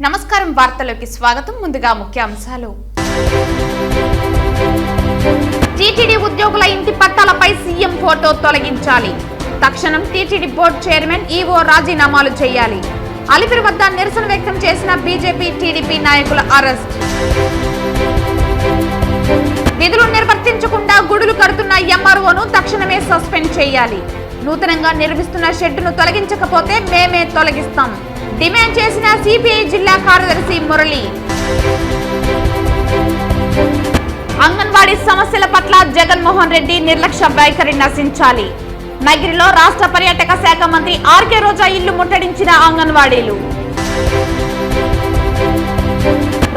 నమస్కారం వార్తలోకి స్వాగతం. ముందుగా ముఖ్యాంశాలు. టీటీడీ ఉద్యోగుల ఇంటి పట్టాలపై సీఎం ఫోటో తొలగించాలి. తక్షణం టీటీడీ బోర్డు చైర్మన్ ఈవో రాజీనామాలు చేయాలి. అలిపిరి వద్ద నిరసన వ్యక్తం చేసిన బీజేపీ టీడీపీ నాయకుల అరెస్ట్. విధులు నిర్వర్తించకుండా గుడులు కడుతున్న ఎంఆర్ఓను తక్షణమే సస్పెండ్ చేయాలి. నూతనంగా నిర్మిస్తున్న షెడ్డును తొలగించకపోతే మేమే తొలగిస్తాం డిమాండ్ చేసిన సిపిఐ జిల్లా కార్యదర్శి మురళి. అంగన్వాడీ సమస్యల పట్ల జగన్మోహన్ రెడ్డి నిర్లక్ష్య వైఖరి నశించాలి. నగిరిలో రాష్ట్ర పర్యాటక శాఖ మంత్రి ఆర్కే రోజా ఇల్లు ముట్టడించిన అంగన్వాడీలు.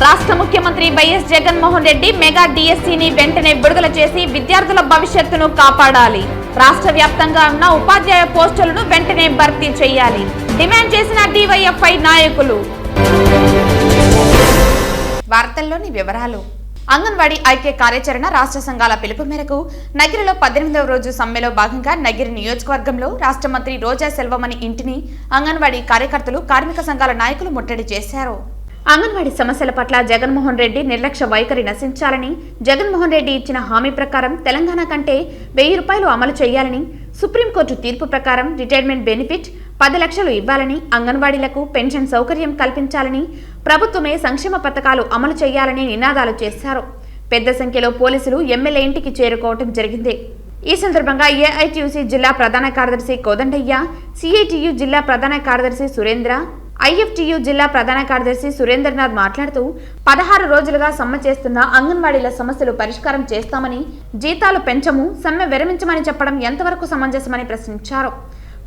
రాష్ట్ర ముఖ్యమంత్రి వైఎస్ జగన్మోహన్ రెడ్డి మెగా డిఎస్సిని వెంటనే విడుదల చేసి విద్యార్థుల భవిష్యత్తును కాపాడాలి. రాష్ట్ర వ్యాప్తంగా ఉన్న ఉపాధ్యాయ పోస్టులను వెంటనే భర్తీ చేయాలి డిమాండ్ చేసిన డివైఎఫ్ఐ నాయకులు. వార్తల్లోని వివరాలు. అంగన్వాడీ ఐక్య కార్యాచరణ రాష్ట్ర సంఘాల పిలుపు మేరకు నగిరిలో 18వ రోజు సమ్మెలో భాగంగా నగిరి నియోజకవర్గంలో రాష్ట్ర మంత్రి రోజా సెల్వమణి ఇంటిని అంగన్వాడీ కార్యకర్తలు, కార్మిక సంఘాల నాయకులు ముట్టడి చేశారు. అంగన్వాడీ సమస్యల పట్ల జగన్మోహన్ రెడ్డి నిర్లక్ష్య వైఖరి నశించాలని, జగన్మోహన్ రెడ్డి ఇచ్చిన హామీ ప్రకారం తెలంగాణ కంటే 1000 రూపాయలు అమలు చేయాలని, సుప్రీంకోర్టు తీర్పు ప్రకారం రిటైర్మెంట్ బెనిఫిట్ 10 లక్షలు ఇవ్వాలని, అంగన్వాడీలకు పెన్షన్ సౌకర్యం కల్పించాలని, ప్రభుత్వమే సంక్షేమ పథకాలు అమలు చేయాలని నినాదాలు చేశారు. పెద్ద సంఖ్యలో పోలీసులు ఎమ్మెల్యే ఇంటికి చేరుకోవడం జరిగింది. ఈ సందర్భంగా ఏఐటీయూసీ జిల్లా ప్రధాన కార్యదర్శి కోదండయ్య, సిఐటియు జిల్లా ప్రధాన కార్యదర్శి సురేంద్ర, ఐఎఫ్టియు జిల్లా ప్రధాన కార్యదర్శి సురేంద్రనాథ్ మాట్లాడుతూ 16 రోజులుగా సమ్మె చేస్తున్న అంగన్వాడీల సమస్యలు పరిష్కారం చేస్తామని, జీతాలు పెంచము, సమ్మె విరమించమని చెప్పడం ఎంతవరకు సమంజసమని ప్రశ్నించారు.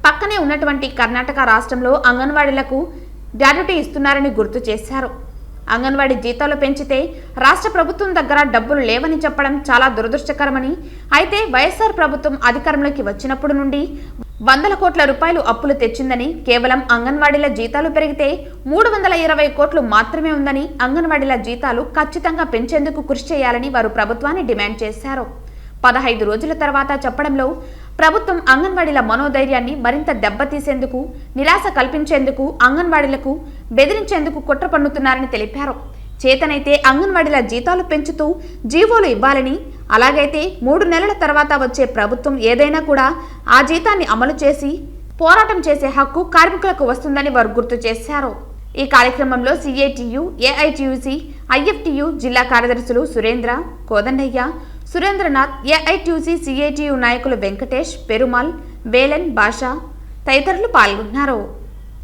పక్కనే ఉన్నటువంటి కర్ణాటక రాష్ట్రంలో అంగన్వాడీలకు గ్రాట్యుటీ ఇస్తున్నారని గుర్తు చేశారు. అంగన్వాడీ జీతాలు పెంచితే రాష్ట్ర ప్రభుత్వం దగ్గర డబ్బులు లేవని చెప్పడం చాలా దురదృష్టకరమని, అయితే వైఎస్ఆర్ ప్రభుత్వం అధికారంలోకి వచ్చినప్పుడు నుండి 100 కోట్ల రూపాయలు అప్పులు తెచ్చిందని, కేవలం అంగన్వాడీల జీతాలు పెరిగితే 320 కోట్లు మాత్రమే ఉందని, అంగన్వాడీల జీతాలు ఖచ్చితంగా పెంచేందుకు కృషి చేయాలని వారు ప్రభుత్వాన్ని డిమాండ్ చేశారు. 15 రోజుల తర్వాత చెప్పడంలో ప్రభుత్వం అంగన్వాడీల మనోధైర్యాన్ని మరింత దెబ్బతీసేందుకు, నిరాశ కల్పించేందుకు, అంగన్వాడీలకు బెదిరించేందుకు కుట్ర పన్నుతున్నారని తెలిపారు. చేతనైతే అంగన్వాడీల జీతాలు పెంచుతూ జీవోలు ఇవ్వాలని, అలాగైతే 3 నెలల తర్వాత వచ్చే ప్రభుత్వం ఏదైనా కూడా ఆ జీతాన్ని అమలు చేసి పోరాటం చేసే హక్కు కార్మికులకు వస్తుందని వారు గుర్తు చేశారు. ఈ కార్యక్రమంలో సిఐటియు, ఏఐటియుసి, ఐఎఫ్టియు జిల్లా కార్యదర్శులు సురేంద్ర, కోదండయ్య, సురేంద్రనాథ్, ఏఐటియుసి, సిఐటియు నాయకులు వెంకటేష్, పెరుమాల్, వేలన్, భాషా తదితరులు పాల్గొన్నారు.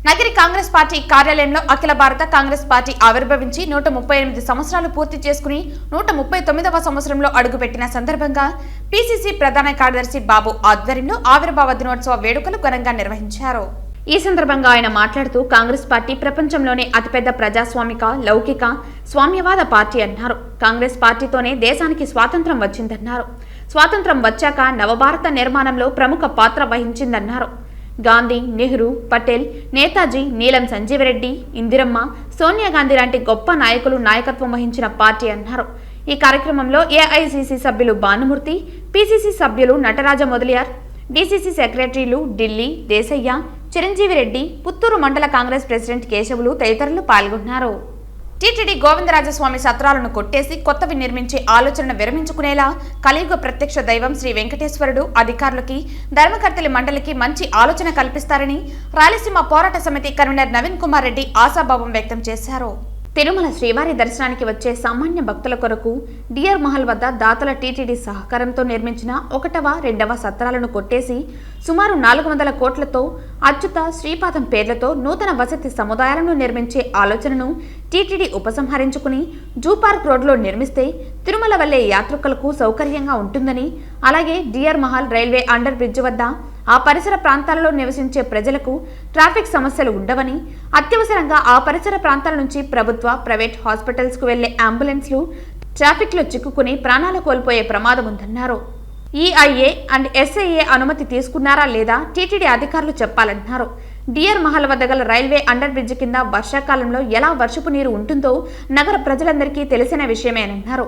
నగిరి కాంగ్రెస్ పార్టీ కార్యాలయంలో అఖిల భారత కాంగ్రెస్ పార్టీ ఆవిర్భవించి 138 సంవత్సరాలు పూర్తి చేసుకుని 139వ సంవత్సరంలో అడుగుపెట్టిన సందర్భంగా పిసిసి ప్రధాన కార్యదర్శి బాబు ఆధ్వర్యంలో ఆవిర్భావ దినోత్సవ వేడుకలు ఘనంగా నిర్వహించారు. ఈ సందర్భంగా ఆయన మాట్లాడుతూ కాంగ్రెస్ పార్టీ ప్రపంచంలోనే అతిపెద్ద ప్రజాస్వామిక, లౌకిక, స్వామ్యవాద పార్టీ అన్నారు. కాంగ్రెస్ పార్టీతోనే దేశానికి స్వాతంత్రం వచ్చిందన్నారు. స్వాతంత్రం వచ్చాక నవభారత నిర్మాణంలో ప్రముఖ పాత్ర వహించిందన్నారు. గాంధీ, నెహ్రూ, పటేల్, నేతాజీ, నీలం సంజీవరెడ్డి, ఇందిరమ్మ, సోనియా గాంధీ లాంటి గొప్ప నాయకులు నాయకత్వం వహించిన పార్టీ అన్నారు. ఈ కార్యక్రమంలో ఏఐసిసి సభ్యులు భానుమూర్తి, పిసిసి సభ్యులు నటరాజ మొదలియార్, డిసిసి సెక్రటరీలు ఢిల్లీ, దేశయ్య, చిరంజీవిరెడ్డి, పుత్తూరు మండల కాంగ్రెస్ ప్రెసిడెంట్ కేశవులు తదితరులు పాల్గొన్నారు. టీటీడీ గోవిందరాజస్వామి సత్రాలను కొట్టేసి కొత్తవి నిర్మించే ఆలోచనను విరమించుకునేలా కలియుగ ప్రత్యక్ష దైవం శ్రీ వెంకటేశ్వరుడు అధికారులకి, ధర్మకర్తలి మండలికి మంచి ఆలోచన కల్పిస్తారని రాయలసీమ పోరాట సమితి కన్వీనర్ నవీన్ కుమార్ రెడ్డి ఆశాభావం వ్యక్తం చేశారు. తిరుమల శ్రీవారి దర్శనానికి వచ్చే సామాన్య భక్తుల కొరకు డిఆర్ మహల్ వద్ద దాతల టీటీడీ సహకారంతో నిర్మించిన 1వ, 2వ సత్రాలను కొట్టేసి సుమారు 400 కోట్లతో అచ్యుత, శ్రీపాదం పేర్లతో నూతన వసతి సముదాయాలను నిర్మించే ఆలోచనను టీటీడీ ఉపసంహరించుకుని జూ పార్క్ రోడ్లో నిర్మిస్తే తిరుమల వెళ్లే యాత్రికులకు సౌకర్యంగా ఉంటుందని, అలాగే D R Mahal railway under bridge వద్ద ఆ పరిసర ప్రాంతాలలో నివసించే ప్రజలకు ట్రాఫిక్ సమస్యలు ఉండవని, అత్యవసరంగా ఆ పరిసర ప్రాంతాల నుంచి ప్రభుత్వ, ప్రైవేట్ హాస్పిటల్స్ కు వెళ్లే అంబులెన్స్లు ట్రాఫిక్ లో చిక్కుకుని ప్రాణాలు కోల్పోయే ప్రమాదం ఉందన్నారు. ఈఐఏ అండ్ ఎస్ఐఏ అనుమతి తీసుకున్నారా లేదా టీటీడీ అధికారులు చెప్పాలన్నారు. డిఆర్ మహల్ వద్ద గల రైల్వే అండర్ బ్రిడ్జ్ కింద వర్షాకాలంలో ఎలా వర్షపు నీరు ఉంటుందో నగర ప్రజలందరికీ తెలిసిన విషయమేనన్నారు.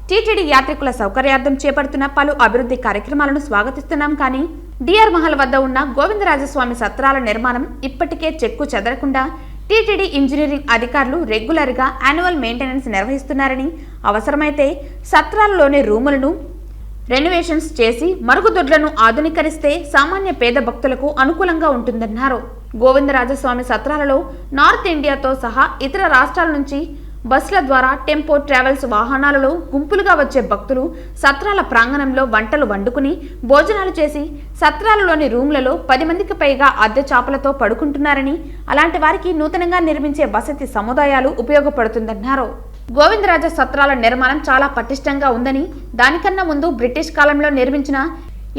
టీటీడీ యాత్రికుల సౌకర్యార్థం చేపడుతున్న పలు అభివృద్ధి కార్యక్రమాలను స్వాగతిస్తున్నాం. కానీ డిఆర్ మహల్ వద్ద ఉన్న గోవిందరాజస్వామి సత్రాల నిర్మాణం ఇప్పటికే చెక్కు చెదరకుండా టీటీడీ ఇంజనీరింగ్ అధికారులు రెగ్యులర్గా యాన్యువల్ మెయింటెనెన్స్ నిర్వహిస్తున్నారని, అవసరమైతే సత్రాలలోని రూములను రెనోవేషన్స్ చేసి మరుగుదొడ్లను ఆధునీకరిస్తే సామాన్య పేద భక్తులకు అనుకూలంగా ఉంటుందన్నారు. గోవిందరాజస్వామి సత్రాలలో నార్త్ ఇండియాతో సహా ఇతర రాష్ట్రాల నుంచి బస్సుల ద్వారా టెంపో ట్రావెల్స్ వాహనాలలో గుంపులుగా వచ్చే భక్తులు సత్రాల ప్రాంగణంలో వంటలు వండుకుని భోజనాలు చేసి సత్రాలలోని రూమ్లలో 10 మందికి పైగా అద్దె చాపలతో పడుకుంటున్నారని, అలాంటి వారికి నూతనంగా నిర్మించే వసతి సముదాయాలు ఉపయోగపడుతుందన్నారు. గోవిందరాజ సత్రాల నిర్మాణం చాలా పటిష్టంగా ఉందని, దానికన్నా ముందు బ్రిటిష్ కాలంలో నిర్మించిన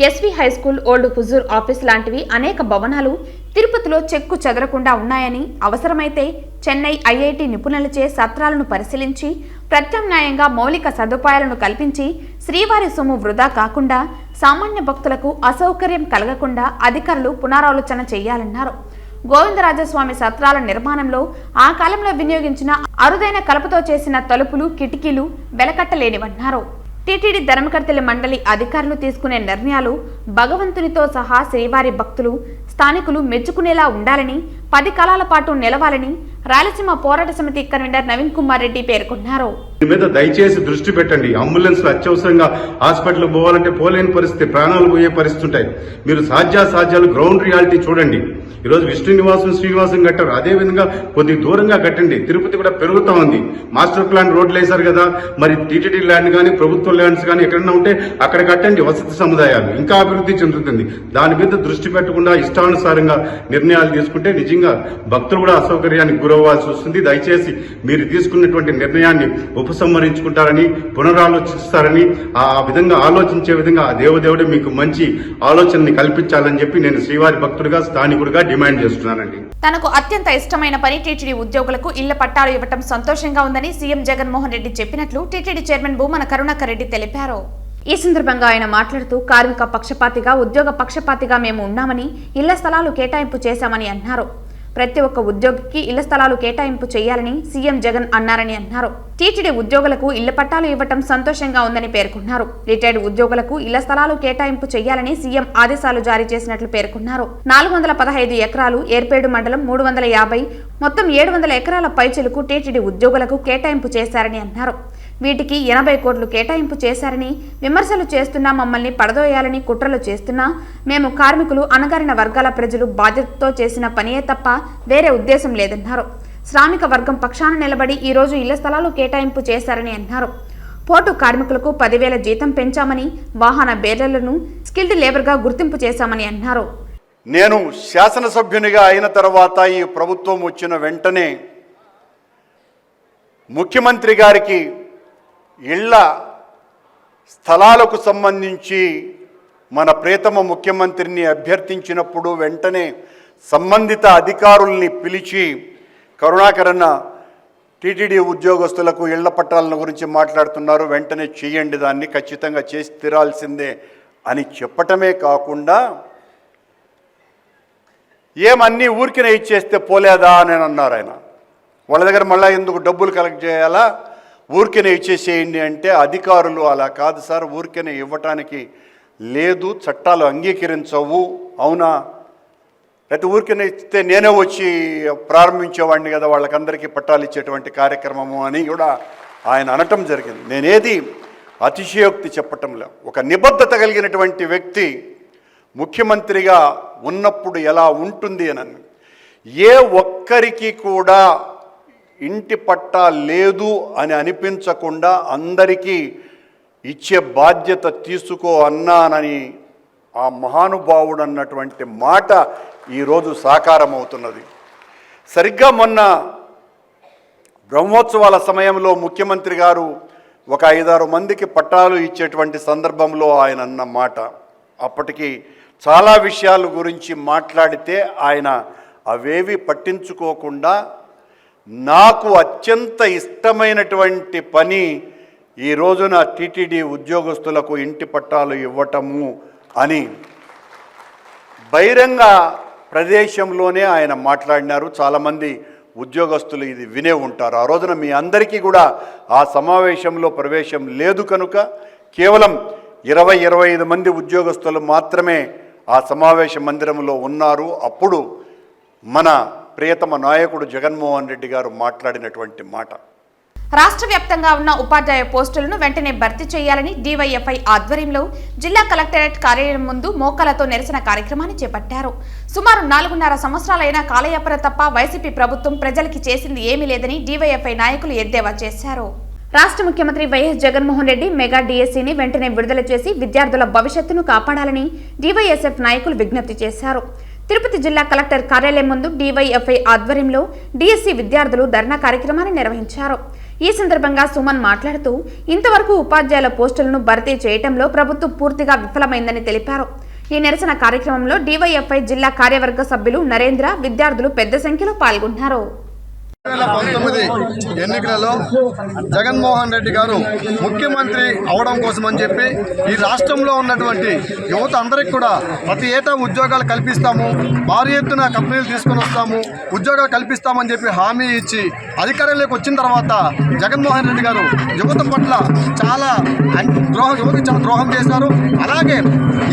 S V high school, old Huzur office లాంటివి అనేక భవనాలు తిరుపతిలో చెక్కు చెదరకుండా ఉన్నాయని, అవసరమైతే చెన్నై ఐఐటి నిపుణులచే సత్రాలను పరిశీలించి ప్రత్యామ్నాయంగా మౌలిక సదుపాయాలను కల్పించి శ్రీవారి సొమ్ము వృధా కాకుండా సామాన్య భక్తులకు అసౌకర్యం కలగకుండా అధికారులు పునరాలోచన చేయాలన్నారు. గోవిందరాజస్వామి సత్రాల నిర్మాణంలో ఆ కాలంలో వినియోగించిన అరుదైన కలపతో చేసిన తలుపులు, కిటికీలు వెలకట్టలేనివన్నారు. టీటీడీ ధర్మకర్తల మండలి అధికారులు తీసుకునే నిర్ణయాలు భగవంతునితో సహా శ్రీవారి భక్తులు, స్థానికులు మెచ్చుకునేలా ఉండాలని, 10 కాలాల పాటు నిలవాలని రాయలసీమ పోరాట సమితి కన్వీనర్ నవీన్ కుమార్ రెడ్డి పేర్కొన్నారు. దీని మీద దయచేసి దృష్టి పెట్టండి. అంబులెన్స్ అత్యవసరంగా హాస్పిటల్ పోవాలంటే పోలేని పరిస్థితి, ప్రాణాలు పోయే పరిస్థితి ఉంటాయి. మీరు సాధ్యాసాధ్యాలు గ్రౌండ్ రియాలిటీ చూడండి. ఈరోజు విష్ణు నివాసం, శ్రీనివాసం కట్టారు, అదే విధంగా కొద్ది దూరంగా కట్టండి. తిరుపతి కూడా పెరుగుతా ఉంది. మాస్టర్ ప్లాన్ రోడ్లు వేశారు కదా, మరి టీటీడీ ల్యాండ్ కానీ ప్రభుత్వ ల్యాండ్స్ కానీ ఎక్కడన్నా ఉంటే అక్కడ కట్టండి వసతి సముదాయాలు, ఇంకా అభివృద్ధి చెందుతుంది. దాని మీద దృష్టి పెట్టకుండా ఇష్టానుసారంగా నిర్ణయాలు తీసుకుంటే నిజంగా భక్తులు కూడా అసౌకర్యానికి గురవ్వాల్సి వస్తుంది. దయచేసి మీరు తీసుకున్నటువంటి నిర్ణయాన్ని ఉపసంహరించుకుంటారని, పునరాలోచిస్తారని, ఆ విధంగా ఆలోచించే విధంగా ఆ దేవదేవుడు మీకు మంచి ఆలోచనని కల్పించాలని చెప్పి నేను శ్రీవారి భక్తుడిగా, స్థానికుడిగా డిమాండ్ చేస్తున్నానండి. తనకు అత్యంత ఇష్టమైన పని టీటీడీ ఉద్యోగులకు ఇళ్ల పట్టాలు ఇవ్వటం సంతోషంగా ఉందని సీఎం జగన్మోహన్ రెడ్డి చెప్పినట్లు టీటీడీ చైర్మన్ భూమన కరుణాకర్ రెడ్డి తెలిపారు. ఈ సందర్భంగా ఆయన మాట్లాడుతూ, కార్మిక పక్షపాతిగా, ఉద్యోగ పక్షపాతిగా మేము ఉన్నామని, ఇళ్ల స్థలాలు కేటాయింపు చేశామని అన్నారు. ప్రతి ఒక్క ఉద్యోగికి ఇళ్ల స్థలాలు కేటాయింపు చేయాలని సీఎం జగన్ అన్నారని అన్నారు. టీటీడీ ఉద్యోగులకు ఇళ్ల పట్టాలు ఇవ్వటం సంతోషంగా ఉందని పేర్కొన్నారు. రిటైర్డ్ ఉద్యోగులకు ఇళ్ల స్థలాలు కేటాయింపు చేయాలని సీఎం ఆదేశాలు జారీ చేసినట్లు పేర్కొన్నారు. 415 ఎకరాలు ఏర్పేడు మండలం 350, మొత్తం 700 ఎకరాల పైచిలుకు టీటీడీ ఉద్యోగులకు కేటాయింపు చేశారని అన్నారు. వీటికి 80 కోట్లు కేటాయింపు చేశారని, విమర్శలు చేస్తున్నా, మమ్మల్ని పడదోయాలని కుట్రలు చేస్తున్నా, మేము కార్మికులు, అణగారిన వర్గాల ప్రజలు బాధ్యతతో చేసిన పనియే తప్ప వేరే ఉద్దేశం లేదన్నారు. శ్రామిక వర్గం పక్షాన నిలబడి ఈ రోజు ఇళ్ల స్థలాలు కేటాయింపు చేశారని అన్నారు. పోటు కార్మికులకు 10,000 జీతం పెంచామని, వాహన బేరర్లను స్కిల్డ్ లేబర్గా గుర్తింపు చేశామని అన్నారు. నేను శాసనసభ్యునిగా అయిన తర్వాత ఈ ప్రభుత్వం వచ్చిన వెంటనే ముఖ్యమంత్రి గారికి ఇళ్ల స్థలాలకు సంబంధించి మన ప్రియతమ ముఖ్యమంత్రిని అభ్యర్థించినప్పుడు వెంటనే సంబంధిత అధికారుల్ని పిలిచి, కరుణాకరన్న టీటీడీ ఉద్యోగస్తులకు ఇళ్ల పట్టాలను గురించి మాట్లాడుతున్నారు, వెంటనే చేయండి, దాన్ని ఖచ్చితంగా చేసి తీరాల్సిందే అని చెప్పటమే కాకుండా, ఏమన్నీ ఊరికినే ఇచ్చేస్తే పోలేదా అని అన్నారు ఆయన. వాళ్ళ దగ్గర మళ్ళీ ఎందుకు డబ్బులు కలెక్ట్ చేయాలా, ఊరికనే ఇచ్చేసేయండి అంటే, అధికారులు అలా కాదు సార్, ఊరికనే ఇవ్వటానికి లేదు, చట్టాలు అంగీకరించవు, అవునా, అయితే ఊరికనే ఇస్తే నేనే వచ్చి ప్రారంభించేవాడిని కదా వాళ్ళకందరికీ పట్టాలు ఇచ్చేటువంటి కార్యక్రమము అని కూడా ఆయన అనటం జరిగింది. నేనేది అతిశయోక్తి చెప్పటంలో, ఒక నిబద్ధత కలిగినటువంటి వ్యక్తి ముఖ్యమంత్రిగా ఉన్నప్పుడు ఎలా ఉంటుంది అని, ఏ ఒక్కరికి కూడా ఇంటి పట్టా లేదు అని అనిపించకుండా అందరికీ ఇచ్చే బాధ్యత తీసుకో అన్నానని ఆ మహానుభావుడు అన్నటువంటి మాట ఈరోజు సాకారం అవుతున్నది. సరిగ్గా మొన్న బ్రహ్మోత్సవాల సమయంలో ముఖ్యమంత్రి గారు ఒక 5-6 మందికి పట్టాలు ఇచ్చేటువంటి సందర్భంలో ఆయన అన్న మాట, అప్పటికి చాలా విషయాల గురించి మాట్లాడితే ఆయన అవేవి పట్టించుకోకుండా, నాకు అత్యంత ఇష్టమైనటువంటి పని ఈ రోజున టీటీడీ ఉద్యోగస్తులకు ఇంటి పట్టాలు ఇవ్వటము అని బహిరంగ ప్రదేశంలోనే ఆయన మాట్లాడినారు. చాలామంది ఉద్యోగస్తులు ఇది వినే ఉంటారు. ఆ రోజున మీ అందరికీ కూడా ఆ సమావేశంలో ప్రవేశం లేదు కనుక కేవలం 20-25 మంది ఉద్యోగస్తులు మాత్రమే ఆ సమావేశ మందిరంలో ఉన్నారు. అప్పుడు మన ప్రియతమ నాయకుడు జగన్మోహన్ రెడ్డి గారు మాట్లాడినటువంటి మాట. రాష్ట్ర వ్యాప్తంగా ఉన్న ఉపాధ్యాయ పోస్టులను వెంటనే భర్తీ చేయాలని డీవైఎఫ్ఐ ఆధ్వర్యంలో జిల్లా కలెక్టరేట్ కార్యాలయం ముందు మోకాలతో నిరసన కార్యక్రమాన్ని చేపట్టారు. సుమారు 4.5 సంవత్సరాలైన కాలయాపన తప్ప వైసీపీ ప్రభుత్వం ప్రజలకి చేసింది ఏమీ లేదని డీవైఎఫ్ఐ నాయకులు ఎద్దేవా చేశారు. రాష్ట్ర ముఖ్యమంత్రి వైఎస్ జగన్మోహన్ రెడ్డి మెగా డిఎస్సీని వెంటనే విడుదల చేసి విద్యార్థుల భవిష్యత్తును కాపాడాలని డీవైఎస్ఎఫ్ నాయకులు విజ్ఞప్తి చేశారు. తిరుపతి జిల్లా కలెక్టర్ కార్యాలయం ముందు డీవైఎఫ్ఐ ఆధ్వర్యంలో డిఎస్సీ విద్యార్థులు ధర్నా కార్యక్రమాన్ని నిర్వహించారు. ఈ సందర్భంగా సుమన్ మాట్లాడుతూ ఇంతవరకు ఉపాధ్యాయుల పోస్టులను భర్తీ చేయడంలో ప్రభుత్వం పూర్తిగా విఫలమైందని తెలిపారు. ఈ నిరసన కార్యక్రమంలో డీవైఎఫ్ఐ జిల్లా కార్యవర్గ సభ్యులు నరేంద్ర, విద్యార్థులు పెద్ద సంఖ్యలో పాల్గొన్నారు. 2019 ఎన్నికలలో జగన్మోహన్ రెడ్డి గారు ముఖ్యమంత్రి అవడం కోసం అని చెప్పి ఈ రాష్ట్రంలో ఉన్నటువంటి యువత అందరికి కూడా ప్రతి ఏటా ఉద్యోగాలు కల్పిస్తాము, భారీ ఎత్తున కంపెనీలు తీసుకుని వస్తాము, ఉద్యోగాలు కల్పిస్తామని చెప్పి హామీ ఇచ్చి అధికారంలోకి వచ్చిన తర్వాత జగన్మోహన్ రెడ్డి గారు యువత పట్ల చాలా యువతకి చాలా ద్రోహం చేశారు. అలాగే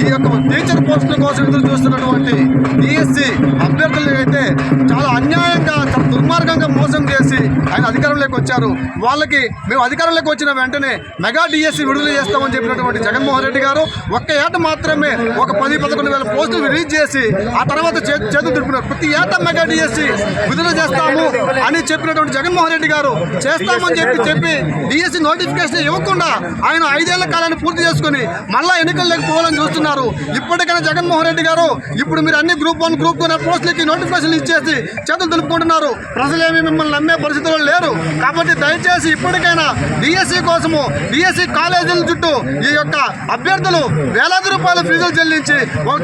ఈ యొక్క టీచర్ పోస్టుల కోసం ఎదురు చూస్తున్నటువంటి డిఎస్సి అభ్యర్థులు అయితే చాలా అన్యాయంగా, చాలా దుర్మార్గంగా మోసం చేసి ఆయన అధికారంలోకి వచ్చారు. వాళ్ళకి మేము అధికారంలోకి వచ్చిన వెంటనే మెగా డిఎస్సి విడుదల చేస్తామని చెప్పినటువంటి జగన్మోహన్ రెడ్డి గారు ఒక్క ఏట మాత్రమే ఒక 10-11 వేల పోస్టులు రిలీజ్ చేసి ఆ తర్వాత చేతులు దులుపున్నారు. ప్రతి ఏటా మెగా డిఎస్సి విడుదల చేస్తాము అని చెప్పినటువంటి జగన్మోహన్ రెడ్డి గారు చేస్తామని చెప్పి డిఎస్సి నోటిఫికేషన్ ఇవ్వకుండా ఆయన 5 ఏళ్ల కాలాన్ని పూర్తి చేసుకుని మళ్ళా ఎన్నికల్లోకి పోవాలని చూస్తున్నారు. ఇప్పటికైనా జగన్మోహన్ రెడ్డి గారు ఇప్పుడు మీరు అన్ని గ్రూప్ 1, గ్రూప్ 2 పోస్టులకి నోటిఫికేషన్ ఇచ్చేసి చేతులు దులుపుకుంటున్నారు. ప్రజలేమి మిమ్మల్ని నమ్మే పరిస్థితుల్లో లేరు. కాబట్టి దయచేసి ఇప్పటికైనా డిఎస్సి కోసము డిఎస్సి కాలేజీల చుట్టూ ఈ యొక్క అభ్యర్థులు వేలాది రూపాయల ఫీజులు చెల్లించి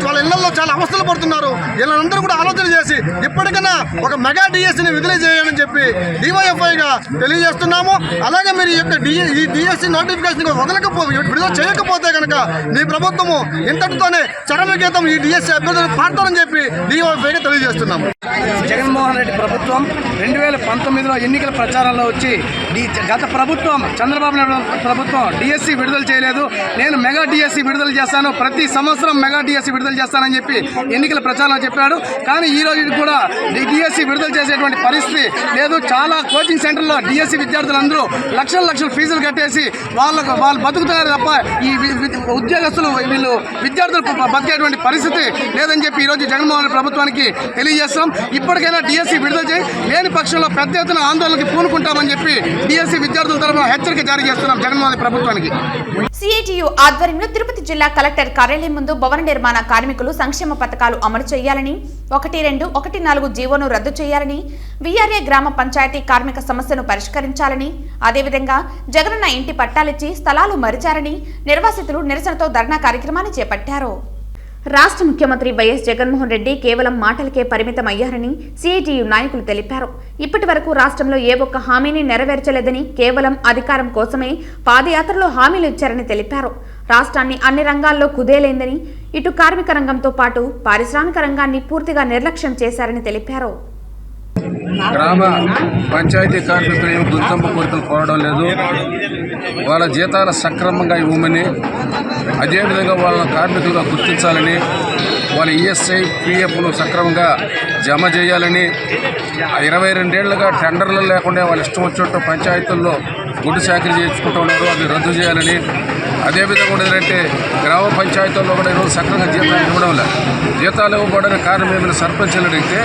వాళ్ళ ఇళ్లలో చాలా అవస్థలు పడుతున్నారు. వీళ్ళందరూ కూడా ఆలోచన చేసి ఇప్పటికైనా ఒక మెగా డిఎస్సిని విడుదల చేయాలని చెప్పి డివైఎఫ్ఐగా తెలియజేస్తున్నాము. అలాగే మీరు ఈ డిఎస్సి నోటిఫికేషన్ విడుదల చేయకపోతే కనుక మీ ప్రభుత్వము ఇంతటితోనే చరమగీతం ఈ డిఎస్సి అభ్యర్థులు పాడతారని చెప్పి డివైఎఫ్ఐగా తెలియజేస్తున్నాము. జగన్మోహన్ రెడ్డి ప్రభుత్వం 2019లో ఎన్నికల ప్రచారంలో వచ్చి గత ప్రభుత్వం చంద్రబాబు నాయుడు ప్రభుత్వం డిఎస్సి విడుదల చేయలేదు, నేను మెగా డిఎస్సి విడుదల చేస్తాను, ప్రతి సంవత్సరం మెగా డిఎస్సి విడుదల చేస్తానని చెప్పి ఎన్నికల ప్రచారంలో చెప్పాడు. కానీ ఈ రోజు కూడా డిఎస్సి విడుదల చేసేటువంటి పరిస్థితి లేదు. చాలా కోచింగ్ సెంటర్లో డిఎస్సి విద్యార్థులందరూ లక్షల ఫీజులు కట్టేసి వాళ్ళు బతుకుతున్నారు తప్ప ఈ ఉద్యోగస్తులు వీళ్ళు విద్యార్థులు బతికేటువంటి పరిస్థితి లేదని చెప్పి ఈరోజు జగన్మోహన్ ప్రభుత్వానికి తెలియజేస్తాం. ఇప్పటికైనా డిఎస్సి విడుదల చేయి, లేని పక్షంలో పెద్ద ఎత్తున ఆందోళనకి పూనుకుంటామని చెప్పి డిఎస్సి విద్యార్థుల తరఫున హెచ్చరిక జారీ చేస్తున్నాం జగన్మోహన్ ప్రభుత్వానికి. సిఐటియు ఆధ్వర్యంలో తిరుపతి జిల్లా కలెక్టర్ కార్యాలయం ముందు భవన నిర్మాణ కార్మికులు సంక్షేమ పథకాలు అమలు చేయాలని, 1, 2, 1, 4 జీవోను రద్దు చేయాలని, విఆర్ఏ గ్రామ పంచాయతీ కార్మిక సమస్యను పరిష్కరించాలని, అదేవిధంగా జగనన్న ఇంటి పట్టాలిచ్చి స్థలాలు మరిచారని నిర్వాసితులు నిరసనతో ధర్నా కార్యక్రమాన్ని చేపట్టారు. రాష్ట్ర ముఖ్యమంత్రి వైఎస్ జగన్మోహన్ రెడ్డి కేవలం మాటలకే పరిమితమయ్యారని సిఐటియు నాయకులు తెలిపారు. ఇప్పటి వరకు రాష్ట్రంలో ఏ ఒక్క హామీని నెరవేర్చలేదని, కేవలం అధికారం కోసమే పాదయాత్రలో హామీలు ఇచ్చారని తెలిపారు. రాష్ట్రాన్ని అన్ని రంగాల్లో కుదేలైందని, ఇటు కార్మిక రంగంతో పాటు పారిశ్రామిక రంగాన్ని పూర్తిగా నిర్లక్ష్యం చేశారని తెలిపారు. గ్రామ పంచాయతీ కార్మికులు ఏమి గుర్తింపు కోరికలు కోరడం లేదు, వాళ్ళ జీతాలు సక్రమంగా ఇవ్వమని, అదేవిధంగా వాళ్ళ కార్మికులుగా గుర్తించాలని, వాళ్ళ ఈఎస్ఐ పిఎఫ్ను సక్రమంగా జమ చేయాలని, 22 ఏళ్లుగా టెండర్లు లేకుండా వాళ్ళ ఇష్టం వచ్చినట్టు పంచాయతీల్లో గుడ్డు చాకరీ చేసుకుంటూ ఉన్నారు, అది రద్దు చేయాలని, అదేవిధంగా కూడా ఏంటంటే గ్రామ పంచాయతీల్లో కూడా ఈరోజు సక్రమంగా జీతాలు ఇవ్వడం లేదు. జీతాలు ఇవ్వబడని కారణం ఏమైనా సర్పంచులు అడిగితే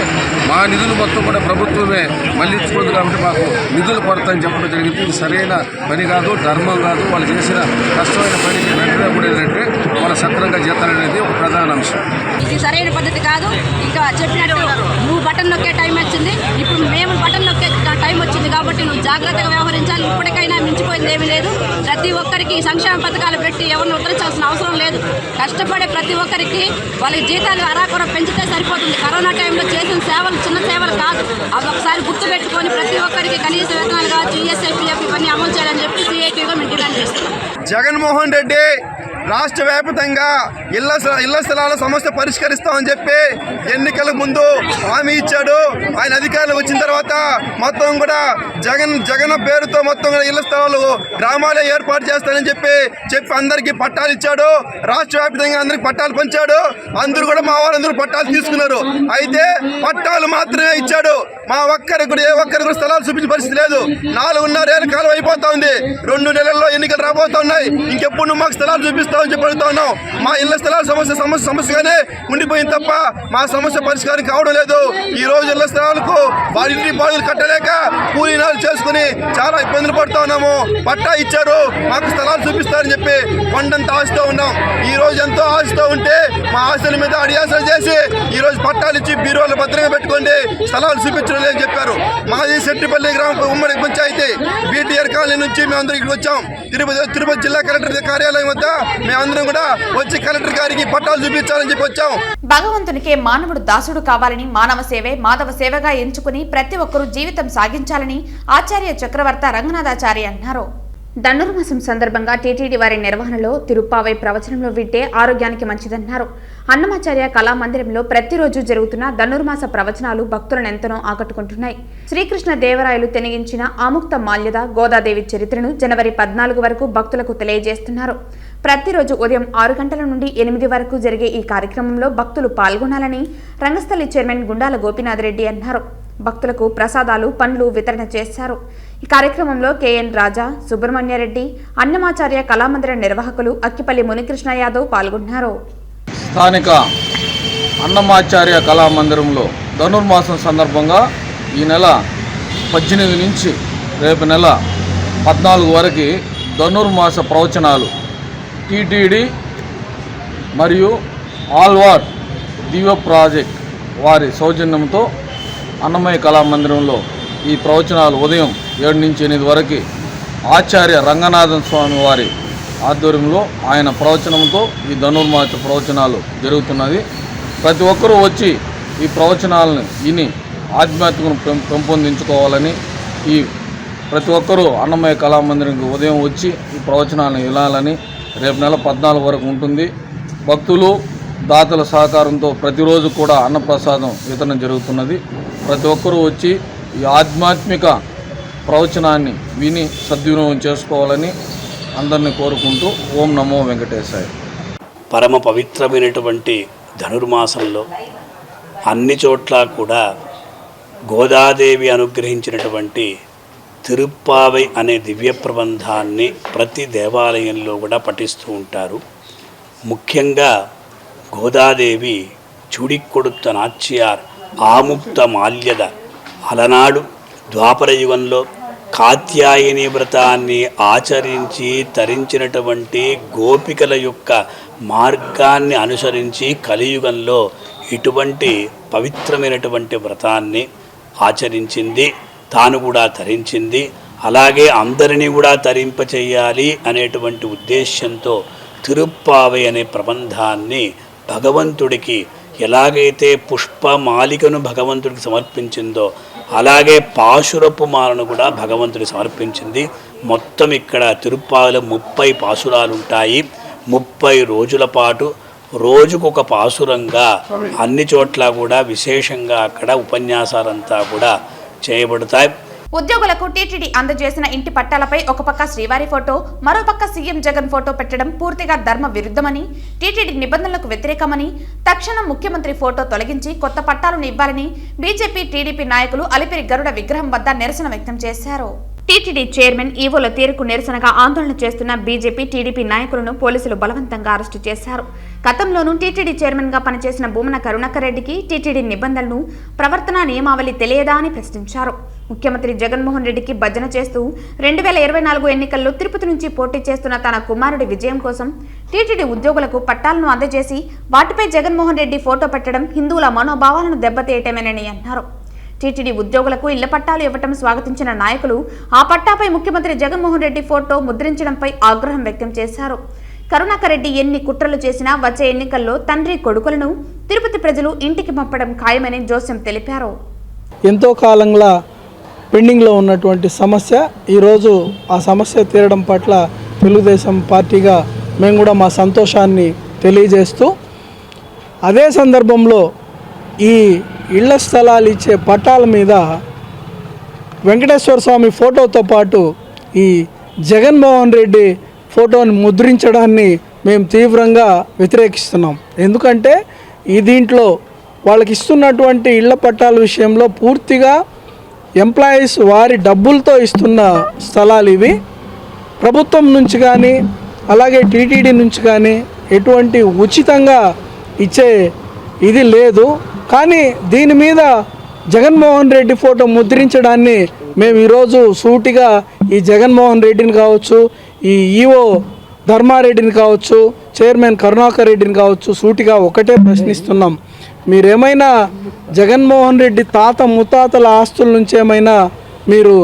మా నిధులు మొత్తం కూడా ప్రభుత్వమే మళ్ళించుకోదు కాబట్టి మాకు నిధులు కొరత అని చెప్పడం జరిగింది. ఇది సరైన పని కాదు, ధర్మం కాదు. వాళ్ళు చేసిన కష్టమైన పనికి వెంటనే కూడా ఏంటంటే వాళ్ళ సక్రమంగా జీతాలు అనేది ఒక ప్రధాన అంశం. ఇది సరైన పద్ధతి కాదు. ఇంకా చెప్పినట్టు నువ్వు బటన్ నొక్కే టైం వచ్చింది, ఇప్పుడు మేము బటన్ నొక్కే టైం వచ్చింది కాబట్టి నువ్వు జాగ్రత్తగా వ్యవహరించాలి. ఇప్పటికైనా మించిపోయింది ఏమీ లేదు. ప్రతి ఒక్కరికి సంక్షేమ పథకాలు పెట్టి ఎవరిని ఉద్ధరించాల్సిన అవసరం లేదు. కష్టపడే ప్రతి ఒక్కరికి వాళ్ళకి జీతాలు అరాకొర పెంచితే సరిపోతుంది. కరోనా టైంలో చేసిన సేవలు చిన్న సేవలు కాదు. అవి ఒకసారి గుర్తుపెట్టుకొని ప్రతి ఒక్కరికి కనీస వేతనాలు కావచ్చు, ఈఎస్ఐ పిఎఫ్ ఇవన్నీ అమలు చేయాలని చెప్పి సిఐటిగా మేము డిమాండ్ చేస్తున్నాం. జగన్మోహన్ రెడ్డి రాష్ట్ర వ్యాప్తంగా ఇళ్ల స్థలాల సమస్య పరిష్కరిస్తామని చెప్పి ఎన్నికల ముందు హామీ ఇచ్చాడు. ఆయన అధికారులు వచ్చిన తర్వాత మొత్తం కూడా జగన్ పేరుతో మొత్తం కూడా ఇళ్ల స్థలాలు గ్రామాలే ఏర్పాటు చేస్తానని చెప్పి అందరికీ పట్టాలు ఇచ్చాడు. రాష్ట్ర వ్యాప్తంగా అందరికి పట్టాలు పంచాడు. అందరూ కూడా మా వాళ్ళందరూ పట్టాలు తీసుకున్నారు. అయితే పట్టాలు మాత్రమే ఇచ్చాడు. మా ఒక్కరికి కూడా ఏ ఒక్కరికి కూడా స్థలాలు చూపించిన పరిస్థితి లేదు. 4.5 ఏళ్ళ కాలం అయిపోతా ఉంది. 2 నెలల్లో ఎన్నికలు రాబోతా ఉన్నాయి. ఇంకెప్పుడు నువ్వు మాకు స్థలాలు చూపిస్తావని చెప్పి అడుగుతా ఉన్నాం. మా ఇళ్ల స్థలాల సమస్యగానే ఉండిపోయింది తప్ప మా సమస్య పరిష్కారం కావడం లేదు. ఈ రోజు ఇళ్ల స్థలాలకు ఇంటి బాడుగులు కట్టలేక కూలీనాలు చేసుకుని చాలా ఇబ్బందులు పడుతూ ఉన్నాము. పట్టా ఇచ్చారు, మాకు స్థలాలు చూపిస్తారని చెప్పి కొండంత ఆశతో ఉన్నాం. ఈ రోజు ఎంతో ఆశతో ఉంటే మా ఆశల మీద అడియాసలు చేసి ఈ రోజు పట్టాలు ఇచ్చి బీరువాళ్ళు భద్రంగా పెట్టుకోండి, స్థలాలు చూపించడం లేదని చెప్పారు. మాది సెట్టిపల్లి గ్రామ ఉమ్మడి పంచాయతీ బీటీఆర్ కాలనీ నుంచి మేమందరం ఇక్కడికి వచ్చాం. తిరుపతి జిల్లా కలెక్టర్ కార్యాలయం వద్ద మేమందరం కూడా వచ్చి కలెక్టర్ గారికి పట్టాలు చూపించాలని చెప్పి వచ్చాం. భగవంతునికే మానవుడు దాసుడు కావాలని, మానవ సేవే మాధవ సేవగా ఎంచుకుని ప్రతి ఒక్కరూ జీవితం సాగించాలని ఆచార్య చక్రవర్త రంగనాథాచారి అన్నారు. ధనుర్మాసం సందర్భంగా టీటీడీ వారి నిర్వహణలో తిరుప్పావై ప్రవచనంలో వింటే ఆరోగ్యానికి మంచిదన్నారు. అన్నమాచార్య కళామందిరంలో ప్రతిరోజు జరుగుతున్న ధనుర్మాస ప్రవచనాలు భక్తులను ఎంతనో ఆకట్టుకుంటున్నాయి. శ్రీకృష్ణ దేవరాయలు తెనిగించిన ఆముక్త మాల్యద గోదాదేవి చరిత్రను జనవరి 14 వరకు భక్తులకు తెలియజేస్తున్నారు. ప్రతిరోజు ఉదయం 6 గంటల నుండి 8 వరకు జరిగే ఈ కార్యక్రమంలో భక్తులు పాల్గొనాలని రంగస్థలి చైర్మన్ గుండాల గోపీనాథ్ రెడ్డి అన్నారు. భక్తులకు ప్రసాదాలు, పండ్లు వితరణ చేశారు. ఈ కార్యక్రమంలో కేఎన్ రాజా, సుబ్రహ్మణ్యారెడ్డి, అన్నమాచార్య కళామందిర నిర్వాహకులు అక్కిపల్లి మునికృష్ణ యాదవ్ పాల్గొన్నారు. స్థానిక అన్నమాచార్య కళామందిరంలో ధనుర్మాసం సందర్భంగా ఈ నెల 18 నుంచి రేపు నెల 14 వరకు ధనుర్మాస ప్రవచనాలు టీటీడీ మరియు ఆల్వార్ దివ్య ప్రాజెక్ట్ వారి సౌజన్యంతో అన్నమయ్య కళామందిరంలో ఈ ప్రవచనాలు ఉదయం 7 నుంచి 8 వరకు ఆచార్య రంగనాథన్ స్వామి వారి ఆధ్వర్యంలో ఆయన ప్రవచనంతో ఈ ధనుర్మాస ప్రవచనాలు జరుగుతున్నది. ప్రతి ఒక్కరూ వచ్చి ఈ ప్రవచనాలను విని ఆధ్యాత్మికను పెంపొందించుకోవాలని ఈ ప్రతి ఒక్కరూ అన్నమయ్య కళామందిరంకి ఉదయం వచ్చి ఈ ప్రవచనాలను వినాలని రేపు నెల 14 వరకు ఉంటుంది. భక్తులు దాతల సహకారంతో ప్రతిరోజు కూడా అన్నప్రసాదం వితరణ జరుగుతున్నది. ప్రతి ఒక్కరూ వచ్చి ఈ ఆధ్యాత్మిక ప్రవచనాన్ని విని సద్వినియోగం చేసుకోవాలని అందరినీ కోరుకుంటూ ఓం నమో వెంకటేశాయ. పరమ పవిత్రమైనటువంటి ధనుర్మాసంలో అన్ని చోట్ల కూడా గోదాదేవి అనుగ్రహించినటువంటి తిరుప్పావై అనే దివ్య ప్రబంధాన్ని ప్రతి దేవాలయంలో కూడా పఠిస్తూ ఉంటారు. ముఖ్యంగా గోదాదేవి చుడికొడుత నాచ్యార్ ఆముక్త మాల్యద అలనాడు ద్వాపరయుగంలో కాత్యాయని వ్రతాన్ని ఆచరించి తరించినటువంటి గోపికల యొక్క మార్గాన్ని అనుసరించి కలియుగంలో ఇటువంటి పవిత్రమైనటువంటి వ్రతాన్ని ఆచరించింది, తాను కూడా తరించింది. అలాగే అందరినీ కూడా తరింపచేయాలి అనేటువంటి ఉద్దేశ్యంతో తిరుప్పావై అనే ప్రబంధాన్ని భగవంతుడికి ఎలాగైతే పుష్పమాలికను భగవంతుడికి సమర్పించిందో అలాగే పాశురపు మాలను కూడా భగవంతుడికి సమర్పించింది. మొత్తం ఇక్కడ తిరుప్పావైలో 30 పాశురాలు ఉంటాయి. 30 రోజుల పాటు రోజుకొక పాశురంగా అన్ని చోట్ల కూడా విశేషంగా అక్కడ ఉపన్యాసాలంతా కూడా చేయబడతాయి. ఉద్యోగులకు టీటీడీ అందజేసిన ఇంటి పట్టాలపై ఒక పక్క శ్రీవారి ఫోటో, మరోపక్క సీఎం జగన్ ఫోటో పెట్టడం పూర్తిగా ధర్మ విరుద్ధమని, టీటీడీ నిబంధనలకు వ్యతిరేకమని, తక్షణం ముఖ్యమంత్రి ఫోటో తొలగించి కొత్త పట్టాలను ఇవ్వాలని బీజేపీ, టీడీపీ నాయకులు అలిపిరి గరుడ విగ్రహం వద్ద నిరసన వ్యక్తం చేశారు. టీటీడీ చైర్మన్ ఈవోల తీరుకు నిరసనగా ఆందోళన చేస్తున్న బీజేపీ, టీడీపీ నాయకులను పోలీసులు బలవంతంగా అరెస్టు చేశారు. గతంలోనూ టీటీడీ చైర్మన్ గా పనిచేసిన భూమన కరుణాకర్ రెడ్డికి టీటీడీ నిబంధనలు, ప్రవర్తనా నియమావళి తెలియదా అని ప్రశ్నించారు. ముఖ్యమంత్రి జగన్మోహన్ రెడ్డికి భజన చేస్తూ 2024 ఎన్నికల్లో తిరుపతి నుంచి పోటీ చేస్తున్న తన కుమారుడి విజయం కోసం టీటీడీ ఉద్యోగులకు పట్టాలను అందజేసి వాటిపై జగన్మోహన్ రెడ్డి ఫోటో పెట్టడం హిందువుల మనోభావాలను దెబ్బతీయటమేనని అన్నారు. టీటీడీ ఉద్యోగులకు ఇళ్ల పట్టాలు ఇవ్వటం స్వాగతించిన నాయకులు ఆ పట్టాపై ముఖ్యమంత్రి జగన్మోహన్ రెడ్డి ఫోటో ముద్రించడంపై ఆగ్రహం వ్యక్తం చేశారు. కరుణాకర్ రెడ్డి ఎన్ని కుట్రలు చేసినా వచ్చే ఎన్నికల్లో తండ్రి కొడుకులను తిరుపతి ప్రజలు ఇంటికి పంపడం ఖాయమని జోస్యం తెలిపారు. ఎంతో కాలంగా పెండింగ్లో ఉన్నటువంటి సమస్య ఈరోజు ఆ సమస్య తీరడం పట్ల తెలుగుదేశం పార్టీగా మేము కూడా మా సంతోషాన్ని తెలియజేస్తూ, అదే సందర్భంలో ఈ ఇళ్ల స్థలాలు ఇచ్చే పట్టాల మీద వెంకటేశ్వర స్వామి ఫోటోతో పాటు ఈ జగన్మోహన్ రెడ్డి ఫోటోని ముద్రించడాన్ని మేము తీవ్రంగా వ్యతిరేకిస్తున్నాం. ఎందుకంటే దీంట్లో వాళ్ళకి ఇస్తున్నటువంటి ఇళ్ల పట్టాల విషయంలో పూర్తిగా ఎంప్లాయీస్ వారి డబ్బులతో ఇస్తున్న స్థలాలు ఇవి. ప్రభుత్వం నుంచి కానీ అలాగే టీటీడీ నుంచి కానీ ఎటువంటి ఉచితంగా ఇచ్చే ఇది లేదు. కానీ దీని మీద జగన్మోహన్ రెడ్డి ఫోటో ముద్రించడాన్ని మేము ఈరోజు సూటిగా ఈ జగన్మోహన్ రెడ్డిని కావచ్చు, ఈ ఈఓ ధర్మారెడ్డిని కావచ్చు, చైర్మన్ కరుణాకర్ రెడ్డిని కావచ్చు సూటిగా ఒకటే ప్రశ్నిస్తున్నాం. మీరేమైనా జగన్మోహన్ రెడ్డి తాత ముత్తాతల ఆస్తుల నుంచి ఏమైనా మీరు